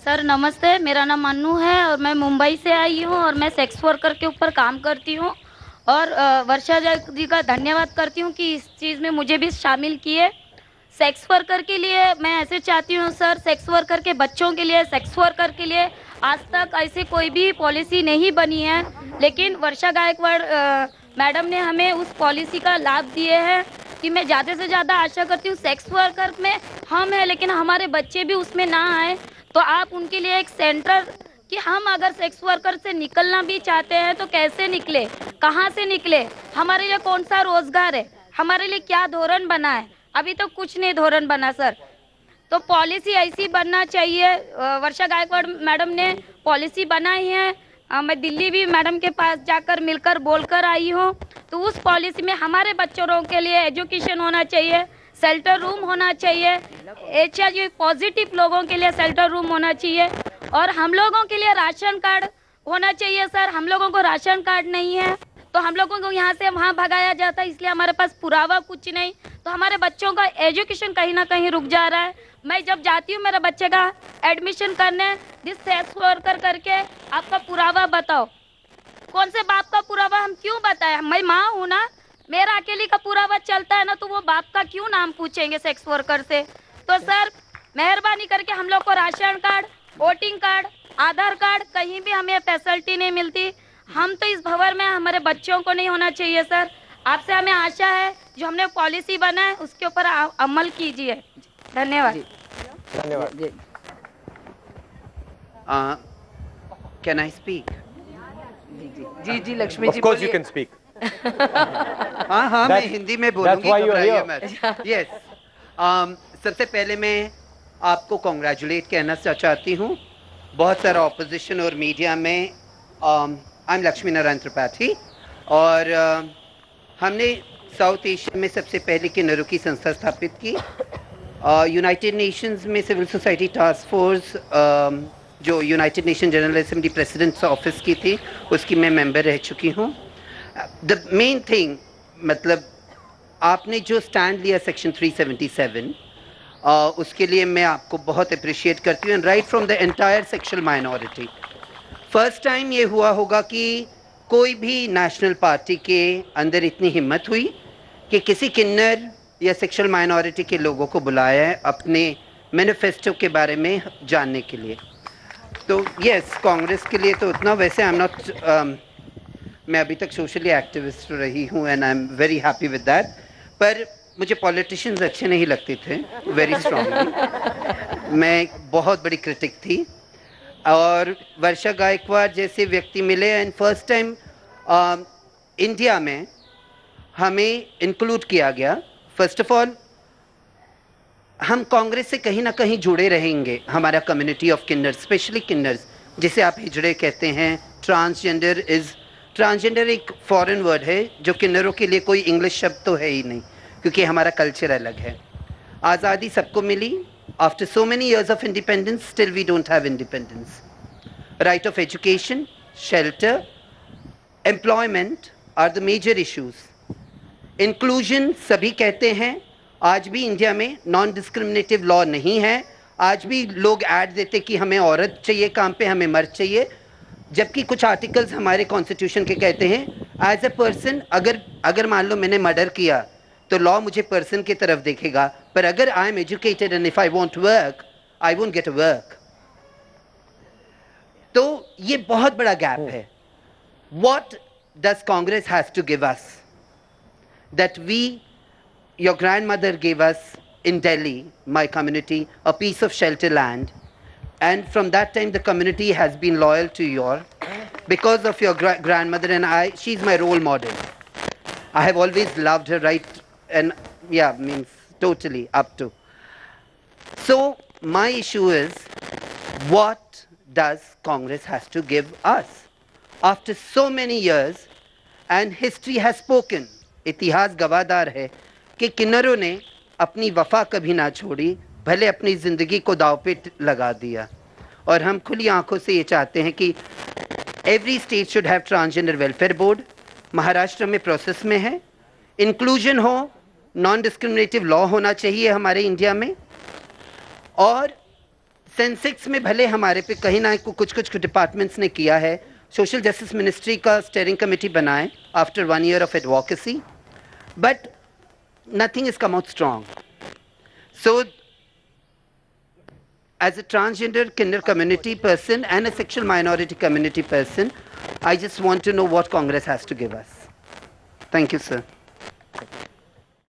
Sir नमस्ते, मेरा नाम अन्नू है और मैं मुंबई से आई हूँ और मैं सेक्स वर्कर के ऊपर काम करती हूँ। और वर्षा जी का धन्यवाद करती हूँ कि इस चीज़ में मुझे भी शामिल किए। सेक्स वर्कर के लिए मैं ऐसे चाहती हूँ सर, सेक्स वर्कर के बच्चों के लिए, सेक्स वर्कर के लिए आज तक ऐसी कोई भी पॉलिसी नहीं बनी है, लेकिन वर्षा गायकवाड़ मैडम ने हमें उस पॉलिसी का लाभ दिए हैं कि मैं ज़्यादा से ज़्यादा आशा करती हूँ सेक्स वर्कर में हम हैं लेकिन हमारे बच्चे भी उसमें ना आए, तो आप उनके लिए एक सेंटर कि हम अगर सेक्स वर्कर से निकलना भी चाहते हैं तो कैसे निकले, कहाँ से निकले, हमारे लिए कौन सा रोजगार है, हमारे लिए क्या धोरण बना है। अभी तो कुछ नहीं धोरण बना सर, तो पॉलिसी ऐसी बनना चाहिए। वर्षा गायकवाड़ मैडम ने पॉलिसी बनाई है। मैं दिल्ली भी मैडम के पास जाकर मिलकर बोलकर आई हूँ, तो उस पॉलिसी में हमारे बच्चों के लिए एजुकेशन होना चाहिए, शेल्टर रूम होना चाहिए, HIV पॉजिटिव लोगों के लिए शेल्टर रूम होना चाहिए और हम लोगों के लिए राशन कार्ड होना चाहिए सर। हम लोगों को राशन कार्ड नहीं है तो हम लोगों को यहाँ से वहाँ भगाया जाता है, इसलिए हमारे पास पुरावा कुछ नहीं, तो हमारे बच्चों का एजुकेशन कहीं ना कहीं रुक जा रहा है। मैं जब जाती हूँ मेरे बच्चे का एडमिशन करने, दिस सेक्स वर्कर करके आपका पुरावा बताओ, कौन से बाप का पुरावा हम क्यों बताएं? मैं माँ हूँ ना, मेरा अकेली का पुरावा चलता है ना, तो वो बाप का क्यों नाम पूछेंगे सेक्स वर्कर से। तो सर मेहरबानी करके हम लोग को राशन कार्ड, वोटिंग कार्ड, आधार कार्ड कहीं भी हमें फैसिलिटी नहीं मिलती। हम तो इस भंवर में हमारे बच्चों को नहीं होना चाहिए सर। आपसे हमें आशा है जो हमने पॉलिसी बनाए उसके ऊपर अमल कीजिए। धन्यवाद। धन्यवाद। Can I speak? जी Lakshmi ji Of course you बोलिए। can speak. हाँ मैं हिंदी में बोलूंगी, why you're घबराइए here. मत। Yes. सबसे पहले मैं आपको कॉन्ग्रेचुलेट कहना चाहती हूँ। बहुत सारा ऑपोजिशन और मीडिया में आई एम लक्ष्मी नारायण त्रिपाठी और हमने साउथ एशिया में सबसे पहले किन्नरों की संस्था स्थापित की। यूनाइटेड नेशंस में सिविल सोसाइटी टास्क फोर्स जो United Nation General Assembly president's office की थी उसकी मैं मेंबर रह चुकी हूँ। द मेन थिंग मतलब आपने जो स्टैंड लिया सेक्शन 377 उसके लिए मैं आपको बहुत अप्रिशिएट करती हूँ। Right from the entire sexual minority, first time ये हुआ होगा कि कोई भी नेशनल पार्टी के अंदर इतनी हिम्मत हुई कि किसी किन्नर या सेक्शुअल माइनॉरिटी के लोगों को बुलाया है अपने मैनिफेस्टो के बारे में जानने के लिए। तो यस, कांग्रेस के लिए तो उतना, वैसे आई एम नॉट मैं अभी तक सोशली एक्टिविस्ट रही हूँ and I am very happy with that, पर मुझे पॉलिटिशियंस अच्छे नहीं लगते थे वेरी स्ट्रांगली। मैं एक बहुत बड़ी क्रिटिक थी और वर्षा गायकवाड़ जैसे व्यक्ति मिले एंड फर्स्ट टाइम इंडिया में हमें इंक्लूड किया गया। फर्स्ट ऑफ ऑल हम कांग्रेस से कहीं ना कहीं जुड़े रहेंगे, हमारा कम्युनिटी ऑफ किन्नर, स्पेशली किन्नर्स जिसे आप हिजड़े कहते हैं। ट्रांसजेंडर एक फॉरेन वर्ड है जो किन्नरों के लिए कोई इंग्लिश शब्द तो है ही नहीं क्योंकि हमारा कल्चर अलग है। आज़ादी सबको मिली, after so many years of independence still we don't have independence. Right of education, shelter, employment are the major issues. Inclusion सभी कहते हैं, आज भी इंडिया में नॉन डिस्क्रिमिनेटिव लॉ नहीं है। आज भी लोग ऐड देते कि हमें औरत चाहिए काम पे, हमें मर्द चाहिए, जबकि कुछ आर्टिकल्स हमारे कॉन्स्टिट्यूशन के कहते हैं एज ए पर्सन अगर मान लो मैंने मर्डर किया तो लॉ मुझे पर्सन की तरफ देखेगा, पर अगर I am educated and if I want work I won't get work. तो ये बहुत बड़ा गैप है। What does Congress has to give us that we, your grandmother gave us in Delhi, my community, a piece of shelter land, and from that time the community has been loyal to your, because of your grandmother, and she's my role model. I have always loved her, right? And yeah, means totally up to. So my issue is, what does Congress has to give us after so many years? And history has spoken. इतिहास गवाहदार है कि किन्नरों ने अपनी वफा कभी ना छोड़ी, भले अपनी ज़िंदगी को दाव पे लगा दिया। और हम खुली आंखों से ये चाहते हैं कि every state should have transgender welfare board. Maharashtra में प्रोसेस में है। इंक्लूजन हो, नॉन डिस्क्रिमिनेटिव लॉ होना चाहिए हमारे इंडिया में। और सेंसेक्स में भले हमारे पे कहीं ना कुछ डिपार्टमेंट्स ने किया है, सोशल जस्टिस मिनिस्ट्री का स्टीयरिंग कमेटी बनाए after 1 year of advocacy, but nothing has come out strong. So as a transgender Kinnor community person and a sexual minority community person, I just want to know what Congress has to give us. Thank you, sir.